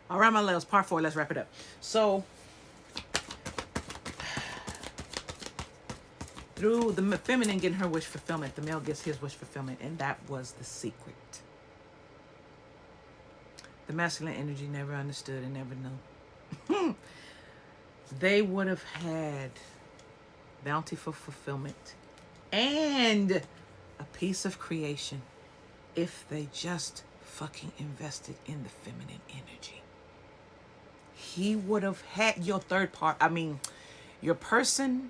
All right, my loves, part 4. Let's wrap it up. So, through the feminine getting her wish fulfillment, the male gets his wish fulfillment, and that was the secret. The masculine energy never understood and never knew. They would have had bountiful fulfillment and a piece of creation if they just fucking invested in the feminine energy. He would have had your third part, I mean, your person,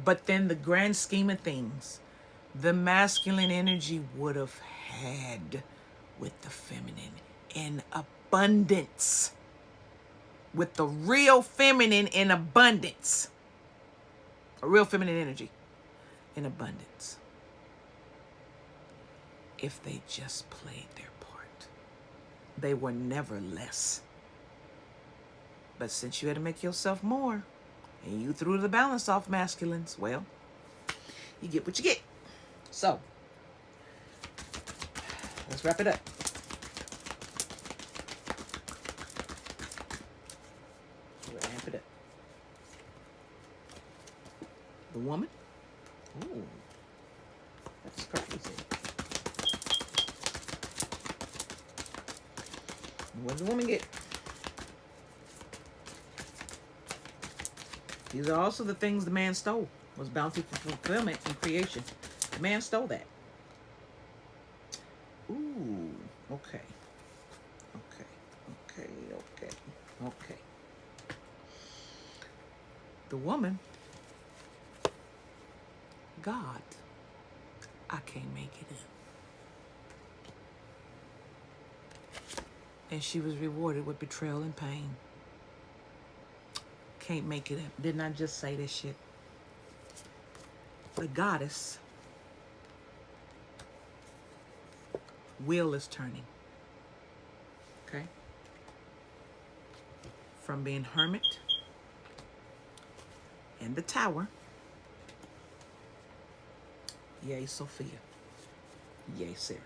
but then the grand scheme of things, the masculine energy would have had with the feminine in abundance. With the real feminine in abundance. A real feminine energy in abundance. If they just played their part. They were never less. But since you had to make yourself more, and you threw the balance off, masculines, well, you get what you get. So, let's wrap it up. Wrap it up. The woman. Ooh, that's crazy. What does the woman get? These are also the things the man stole. Was bounty for fulfillment and creation. The man stole that. Ooh, okay. Okay. The woman, God, I can't make it up. And she was rewarded with betrayal and pain. Can't make it up. Didn't I just say this shit? The goddess wheel is turning. Okay? From being hermit in the tower. Yay, Sophia. Yay, Sarah.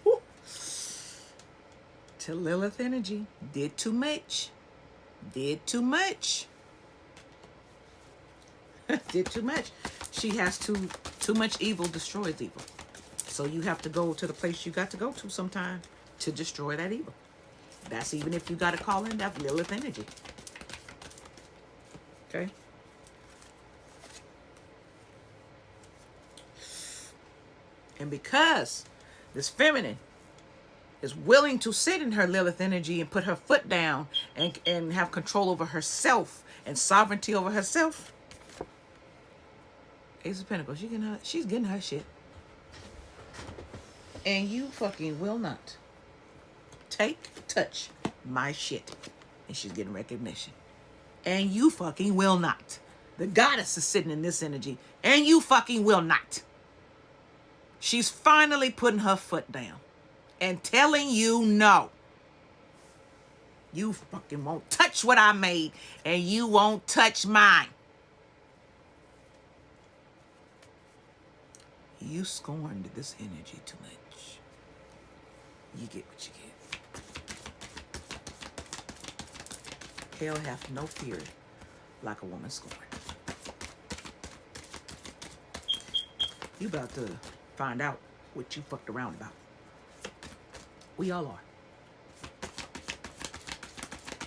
Woo. To Lilith energy. Did too much. Did too much. Did too much. She has too much evil destroys evil. So you have to go to the place you got to go to sometime to destroy that evil. That's even if you got to call in that Lilith energy. Okay? And because this feminine is willing to sit in her Lilith energy and put her foot down and have control over herself and sovereignty over herself, Ace of Pentacles, she's getting her shit. And you fucking will not touch my shit. And she's getting recognition. And you fucking will not. The goddess is sitting in this energy. And you fucking will not. She's finally putting her foot down. And telling you no. You fucking won't touch what I made. And you won't touch mine. You scorned this energy too much. You get what you get. Hell hath no fury like a woman scorned. You about to find out what you fucked around about. We all are.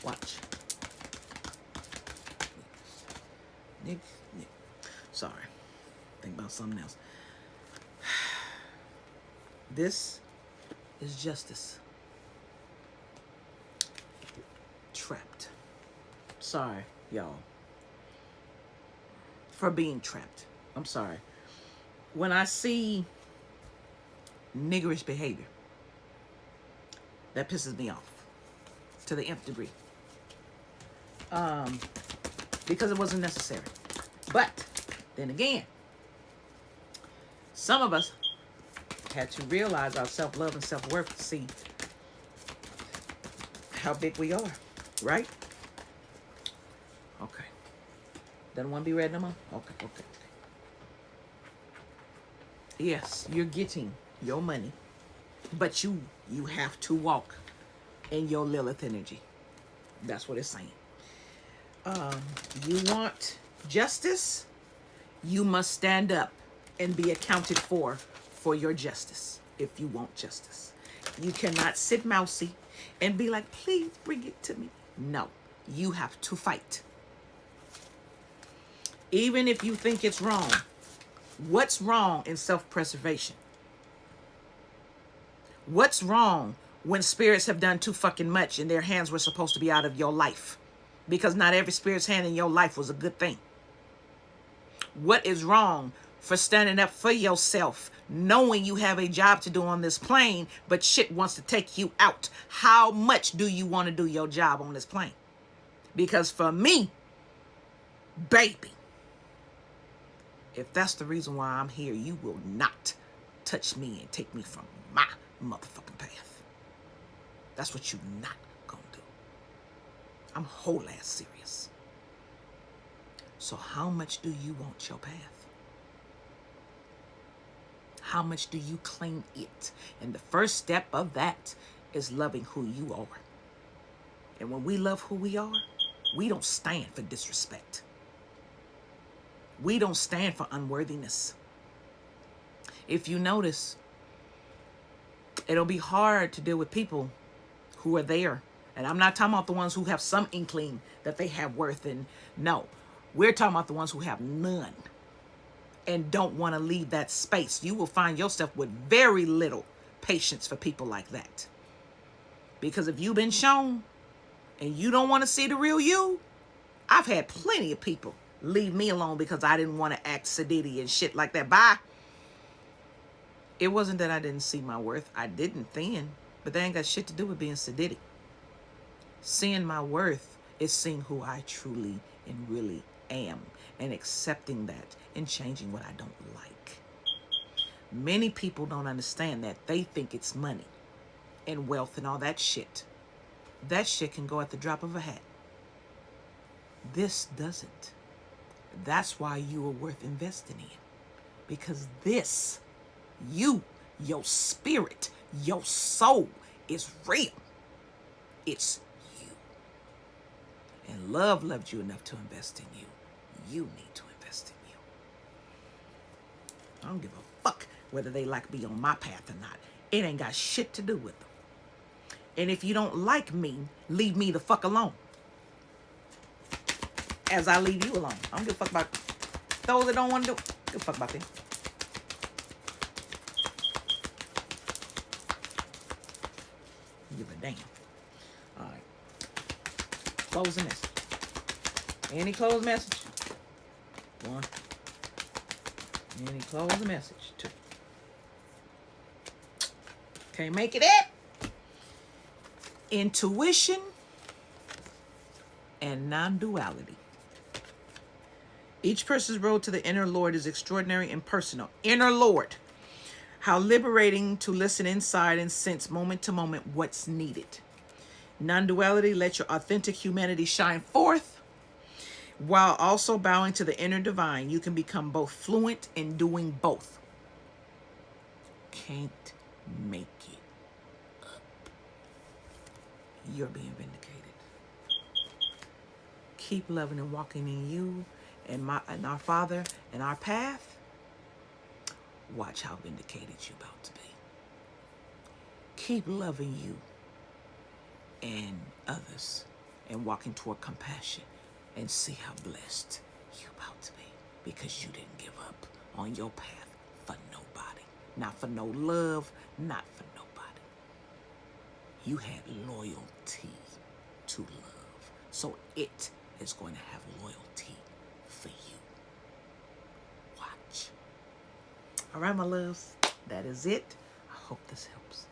Watch. Nick. Sorry. Think about something else. This is justice. Trapped. Sorry, y'all. For being trapped. I'm sorry. When I see niggerish behavior, that pisses me off to the nth degree. Because it wasn't necessary. But then again, some of us had to realize our self-love and self-worth to see how big we are, right? Okay. Doesn't want to be read no more? Okay. Yes, you're getting your money. But you have to walk in your Lilith energy. That's what it's saying. You want justice, you must stand up and be accounted for your justice if you want justice. You cannot sit mousy and be like, please bring it to me. No, you have to fight. Even if you think it's wrong. What's wrong in self-preservation? What's wrong when spirits have done too fucking much and their hands were supposed to be out of your life? Because not every spirit's hand in your life was a good thing. What is wrong for standing up for yourself, knowing you have a job to do on this plane, but shit wants to take you out? How much do you want to do your job on this plane? Because for me, baby, if that's the reason why I'm here, you will not touch me and take me from my motherfucking path. That's what you not gonna do. I'm whole ass serious. So how much do you want your path? How much do you claim it? And the first step of that is loving who you are. And when we love who we are, we don't stand for disrespect. We don't stand for unworthiness. If you notice, it'll be hard to deal with people who are there. And I'm not talking about the ones who have some inkling that they have worth. And no, we're talking about the ones who have none and don't want to leave that space. You will find yourself with very little patience for people like that. Because if you've been shown and you don't want to see the real you, I've had plenty of people leave me alone because I didn't want to act sedity and shit like that. Bye. It wasn't that I didn't see my worth. I didn't then. But that ain't got shit to do with being sedity. Seeing my worth is seeing who I truly and really am and accepting that and changing what I don't like. Many people don't understand that. They think it's money and wealth and all that shit. That shit can go at the drop of a hat. This doesn't. That's why you are worth investing in. Because this, you, your spirit, your soul is real. It's you. And love loved you enough to invest in you. You need to invest in you. I don't give a fuck whether they like me on my path or not. It ain't got shit to do with them. And if you don't like me, leave me the fuck alone. As I leave you alone. I don't give a fuck about those that don't want to do it. Give a fuck about them. Give a damn. All right. Closing message. Any closed message? One. Any closing message? Two. Can't make it up. Intuition and non-duality. Each person's road to the inner Lord is extraordinary and personal. Inner Lord. How liberating to listen inside and sense moment to moment what's needed. Non-duality, let your authentic humanity shine forth while also bowing to the inner divine. You can become both fluent in doing both. Can't make it up. You're being vindicated. Keep loving and walking in you and our Father and our path. Watch how vindicated you're about to be. Keep loving you and others and walking toward compassion and see how blessed you're about to be because you didn't give up on your path for nobody. Not for no love, not for nobody. You had loyalty to love. So it is going to have loyalty for you. Watch. All right, my loves, that is it. I hope this helps.